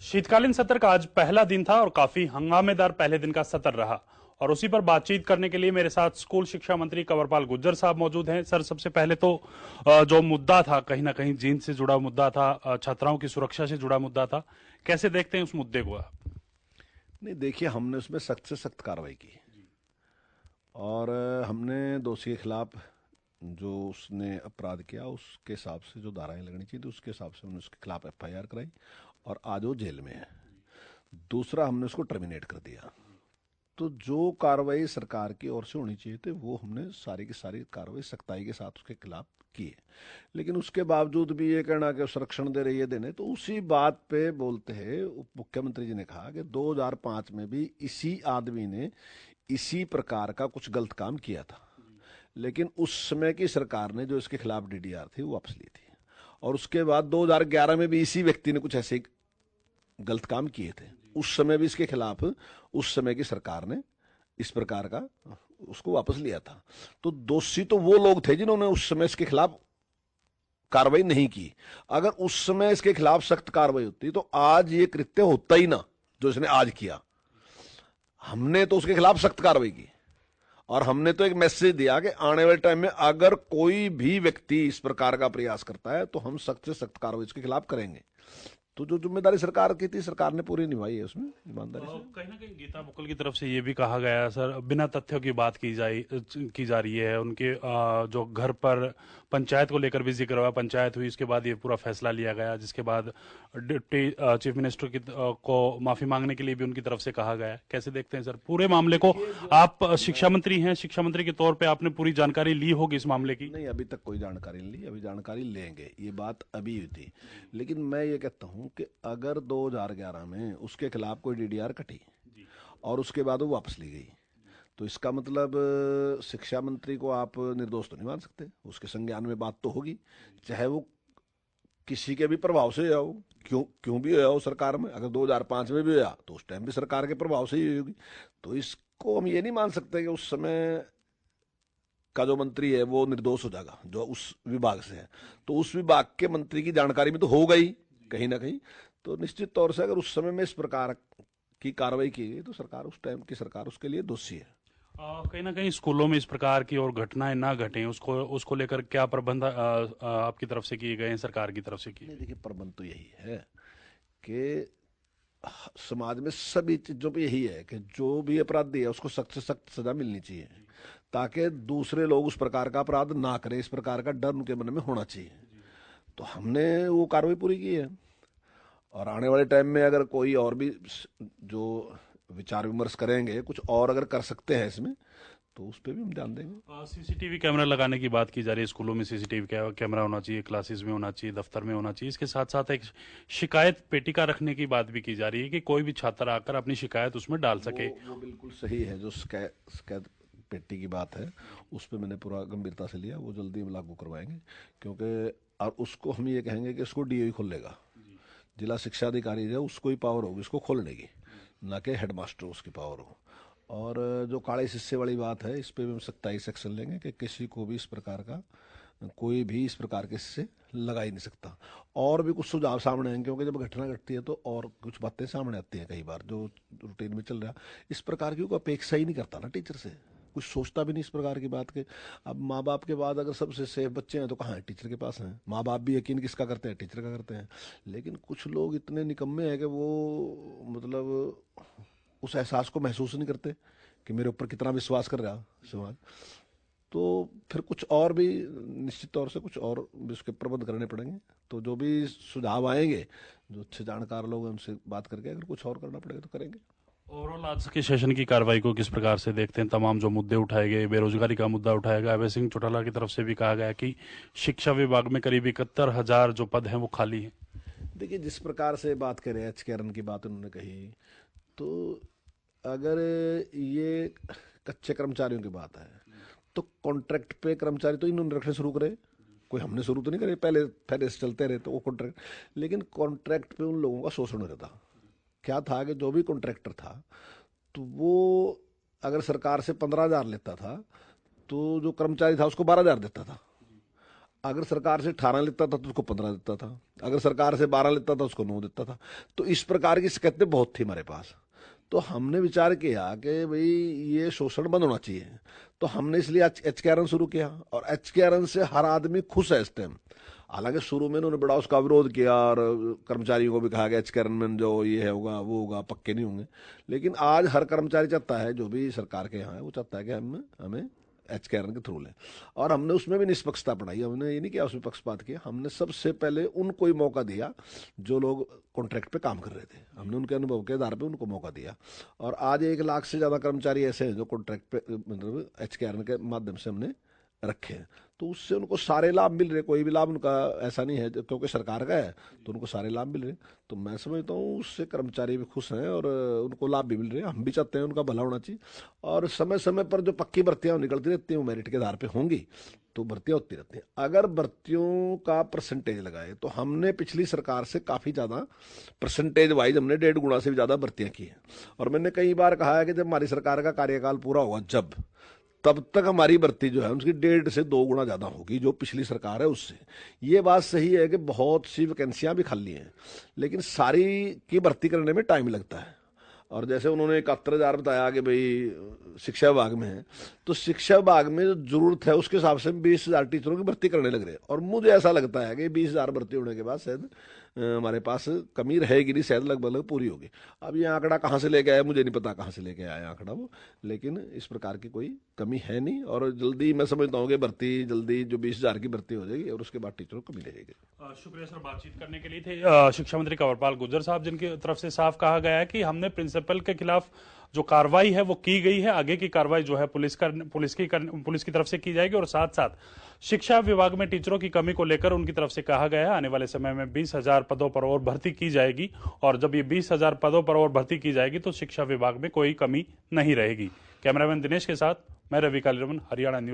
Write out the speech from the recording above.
शीतकालीन सत्र का आज पहला दिन था और काफी हंगामेदार पहले दिन का सत्र रहा। और उसी पर बातचीत करने के लिए मेरे साथ स्कूल शिक्षा मंत्री कंवरपाल गुर्जर साहब मौजूद हैं। सर, सबसे पहले तो जो मुद्दा था, कहीं ना कहीं जींद से जुड़ा मुद्दा था, छात्राओं की सुरक्षा से जुड़ा मुद्दा था। कैसे देखते हैं उस मुद्दे को आप? नहीं, देखिए, हमने उसमें सख्त से सख्त कार्रवाई की और हमने दोषी के खिलाफ जो उसने अपराध किया उसके हिसाब से जो धाराएं लगनी चाहिए थी उसके हिसाब से हमने उसके खिलाफ एफआईआर कराई और आज वो जेल में है। दूसरा, हमने उसको टर्मिनेट कर दिया। तो जो कार्रवाई सरकार की ओर से होनी चाहिए थी वो हमने सारी की सारी कार्रवाई सख्ताई के साथ उसके खिलाफ की है। लेकिन उसके बावजूद भी ये कहना कि संरक्षण दे रही है देने, तो उसी बात पे बोलते हैं उप मुख्यमंत्री जी ने कहा कि 2005 में भी इसी आदमी ने इसी प्रकार का कुछ गलत काम किया था, लेकिन उस समय की सरकार ने जो इसके खिलाफ डीडीआर थी वो वापस ली थी। और उसके बाद 2011 में भी इसी व्यक्ति ने कुछ ऐसे गलत काम किए थे, उस समय भी इसके खिलाफ उस समय की सरकार ने इस प्रकार का उसको वापस लिया था। तो दोषी तो वो लोग थे जिन्होंने उस समय इसके खिलाफ कार्रवाई नहीं की। अगर उस समय इसके खिलाफ सख्त कार्रवाई होती तो आज ये कृत्य होता ही ना जो इसने आज किया। हमने तो उसके खिलाफ सख्त कार्रवाई की और हमने तो एक मैसेज दिया कि आने वाले टाइम में अगर कोई भी व्यक्ति इस प्रकार का प्रयास करता है तो हम सख्त से सख्त कार्रवाई इसके खिलाफ करेंगे। तो जो जिम्मेदारी सरकार की थी सरकार ने पूरी निभाई है उसमें ईमानदारी से। कहीं ना कहीं गीता बुक्कल की तरफ से ये भी कहा गया है सर, बिना तथ्यों की बात की जा रही है। उनके जो घर पर पंचायत को लेकर भी जिक्र हुआ, पंचायत हुई, इसके बाद ये पूरा फैसला लिया गया, जिसके बाद डिप्टी चीफ मिनिस्टर को माफी मांगने के लिए भी उनकी तरफ से कहा गया है। कैसे देखते हैं सर पूरे मामले को? देखिए, जो आप शिक्षा मैं मंत्री हैं, शिक्षा मंत्री के तौर पे आपने पूरी जानकारी ली होगी इस मामले की। नहीं, अभी तक कोई जानकारी नहीं ली, अभी जानकारी लेंगे, ये बात अभी हुई थी। लेकिन मैं ये कहता हूँ कि अगर 2011 में उसके खिलाफ कोई डीडीआर कटी और उसके बाद वो वापस ली गई तो इसका मतलब शिक्षा मंत्री को आप निर्दोष तो नहीं मान सकते, उसके संज्ञान में बात तो होगी, चाहे वो किसी के भी प्रभाव से हो। क्यों क्यों भी हो सरकार में, अगर 2005 में भी हुआ तो उस टाइम भी सरकार के प्रभाव से ही होगी। तो इसको हम ये नहीं मान सकते कि उस समय का जो मंत्री है वो निर्दोष हो जाएगा जो उस विभाग से है। तो उस विभाग के मंत्री की जानकारी में तो हो गई कहीं ना कहीं। तो निश्चित तौर से अगर उस समय में इस प्रकार की कार्रवाई की गई तो सरकार, उस टाइम की सरकार, उसके लिए दोषी है। कहीं ना कहीं स्कूलों में इस प्रकार की और घटनाएं ना घटें, उसको उसको लेकर क्या प्रबंध आपकी तरफ से किए गए हैं, सरकार की तरफ से किए नहीं, गए देखिए, प्रबंध तो यही है कि समाज में सभी चीजों पे यही है कि जो भी अपराधी है उसको सख्त से सख्त सजा मिलनी चाहिए ताकि दूसरे लोग उस प्रकार का अपराध ना करें। इस प्रकार का डर उनके मन में होना चाहिए। तो हमने वो कार्रवाई पूरी की है और आने वाले टाइम में अगर कोई और भी जो विचार विमर्श करेंगे, कुछ और अगर कर सकते हैं इसमें, तो उस पर भी हम ध्यान देंगे। सीसीटीवी कैमरा लगाने की बात की जा रही है। स्कूलों में सीसीटीवी कैमरा होना चाहिए, क्लासेस में होना चाहिए, दफ्तर में होना चाहिए। इसके साथ साथ एक शिकायत पेटिका रखने की बात भी की जा रही है कि कोई भी छात्र आकर अपनी शिकायत उसमें डाल वो सके। वो बिल्कुल सही है। जो शिकायत पेटी की बात है उस पर मैंने पूरा गंभीरता से लिया, वो जल्दी हम लागू करवाएंगे। क्योंकि और उसको हम ये कहेंगे कि इसको डीओ ही खोल लेगा, जिला शिक्षा अधिकारी है उसको ही पावर होगी इसको खोलने की, ना कि हेडमास्टर उसकी पावर हो। और जो काले शिष्य वाली बात है इस पे भी हम सख्ताई से एक्शन लेंगे कि किसी को भी इस प्रकार का, कोई भी इस प्रकार के शिष्य लगा ही नहीं सकता। और भी कुछ सुझाव सामने आएंगे क्योंकि जब घटना घटती है तो और कुछ बातें सामने आती हैं कई बार जो रूटीन में चल रहा है। इस प्रकार की कोई अपेक्षा ही नहीं करता ना टीचर से, कुछ सोचता भी नहीं इस प्रकार की बात के। अब माँ बाप के बाद अगर सबसे सेफ बच्चे हैं तो कहाँ है? टीचर के पास हैं। माँ बाप भी यकीन किसका करते हैं? टीचर का करते हैं। लेकिन कुछ लोग इतने निकम्मे हैं कि वो मतलब उस एहसास को महसूस नहीं करते कि मेरे ऊपर कितना विश्वास कर रहा समाज। तो फिर कुछ और भी निश्चित तौर से कुछ और भी उसके प्रबंध करने पड़ेंगे। तो जो भी सुझाव आएंगे, जो अच्छे जानकार लोग हैं उनसे बात करके अगर कुछ और करना पड़ेगा तो करेंगे। ओवरऑल आज के सेशन की कार्रवाई को किस प्रकार से देखते हैं? तमाम जो मुद्दे उठाए गए, बेरोजगारी का मुद्दा उठाया गया, अभय सिंह चौटाला की तरफ से भी कहा गया कि शिक्षा विभाग में करीब 71,000 जो पद हैं वो खाली हैं। देखिए, जिस प्रकार से बात करें, एच कैरन की बात उन्होंने कही, तो अगर ये कच्चे कर्मचारियों की बात है तो कॉन्ट्रैक्ट पे कर्मचारी तो इन्होंने रखने शुरू करे। कोई हमने शुरू तो नहीं करे, पहले पहले से चलते रहे तो वो कॉन्ट्रैक्ट। लेकिन कॉन्ट्रैक्ट पे उन लोगों का शोषण हो रहा था। क्या था कि जो भी कॉन्ट्रैक्टर था तो वो अगर सरकार से 15,000 लेता था तो जो कर्मचारी था उसको 12,000 देता था। अगर सरकार से 18 लेता था तो उसको 15 देता था, अगर सरकार से 12 लेता था उसको 9 देता था। तो इस प्रकार की शिकायतें बहुत थी हमारे पास। तो हमने विचार किया कि भाई ये शोषण बंद होना चाहिए। तो हमने इसलिए HKRN शुरू किया, और HKRN से हर आदमी खुश है इस टाइम। हालांकि शुरू में उन्होंने बड़ा उसका विरोध किया और कर्मचारियों को भी कहा कि HKRN में जो ये है होगा वो होगा, पक्के नहीं होंगे। लेकिन आज हर कर्मचारी चाहता है, जो भी सरकार के यहाँ है, वो चाहता है कि हमें HKRN के थ्रू लें। और हमने उसमें भी निष्पक्षता अपनाई। हमने ये नहीं किया उसमें पक्षपात किया। हमने सबसे पहले उनको ही मौका दिया जो लोग कॉन्ट्रैक्ट पे काम कर रहे थे। हमने उनके अनुभव के आधार पे उनको मौका दिया। और आज 1 लाख से ज़्यादा कर्मचारी ऐसे हैं जो कॉन्ट्रैक्ट पे, मतलब HKRN के माध्यम से हमने रखे हैं। तो उससे उनको सारे लाभ मिल रहे, कोई भी लाभ उनका ऐसा नहीं है क्योंकि सरकार का है तो उनको सारे लाभ मिल रहे। तो मैं समझता हूँ उससे कर्मचारी भी खुश हैं और उनको लाभ भी मिल रहे हैं। हम भी चाहते हैं उनका भला होना चाहिए। और समय समय पर जो पक्की भर्तियाँ निकलती रहती हैं वो मेरिट के आधार पर होंगी, तो भर्तियाँ होती रहती हैं। अगर भर्तियों का परसेंटेज लगाए तो हमने पिछली सरकार से काफ़ी ज़्यादा परसेंटेज वाइज हमने 1.5 गुना से भी ज़्यादा भर्तियाँ की हैं। और मैंने कई बार कहा है कि जब हमारी सरकार का कार्यकाल पूरा होगा तब तक हमारी भर्ती जो है उसकी 1.5 से 2 गुना ज़्यादा होगी जो पिछली सरकार है उससे। ये बात सही है कि बहुत सी वैकेंसियां भी खाली हैं, लेकिन सारी की भर्ती करने में टाइम लगता है। और जैसे उन्होंने 71,000 बताया कि भाई शिक्षा विभाग में है, तो शिक्षा विभाग में जो जरूरत है उसके हिसाब से 20,000 टीचरों की भर्ती करने लग रहे हैं। और मुझे ऐसा लगता है कि 20,000 भर्ती होने के बाद शायद हमारे पास कमी रहेगी नहीं, शायद लगभग पूरी होगी। अब ये आंकड़ा कहाँ से लेके आया मुझे नहीं पता, कहाँ से लेके आया आंकड़ा वो, लेकिन इस प्रकार की कोई कमी है नहीं। और जल्दी मैं समझता हूँ कि भर्ती जल्दी जो 20,000 की भर्ती हो जाएगी और उसके बाद टीचरों को कमी रहेगी। शुक्रिया सर, बातचीत करने के लिए थे शिक्षा मंत्री कंवरपाल गुर्जर साहब, जिनकी तरफ से साफ कहा गया है कि हमने प्रिंसिपल के खिलाफ जो कार्रवाई है वो की गई है। आगे की कार्रवाई जो है पुलिस की तरफ से की जाएगी। और साथ साथ शिक्षा विभाग में टीचरों की कमी को लेकर उनकी तरफ से कहा गया है आने वाले समय में 20,000 पदों पर और भर्ती की जाएगी। और जब ये 20,000 पदों पर और भर्ती की जाएगी तो शिक्षा विभाग में कोई कमी नहीं रहेगी। कैमरामैन दिनेश के साथ मैं रवि कालीरमन, हरियाणा न्यूज।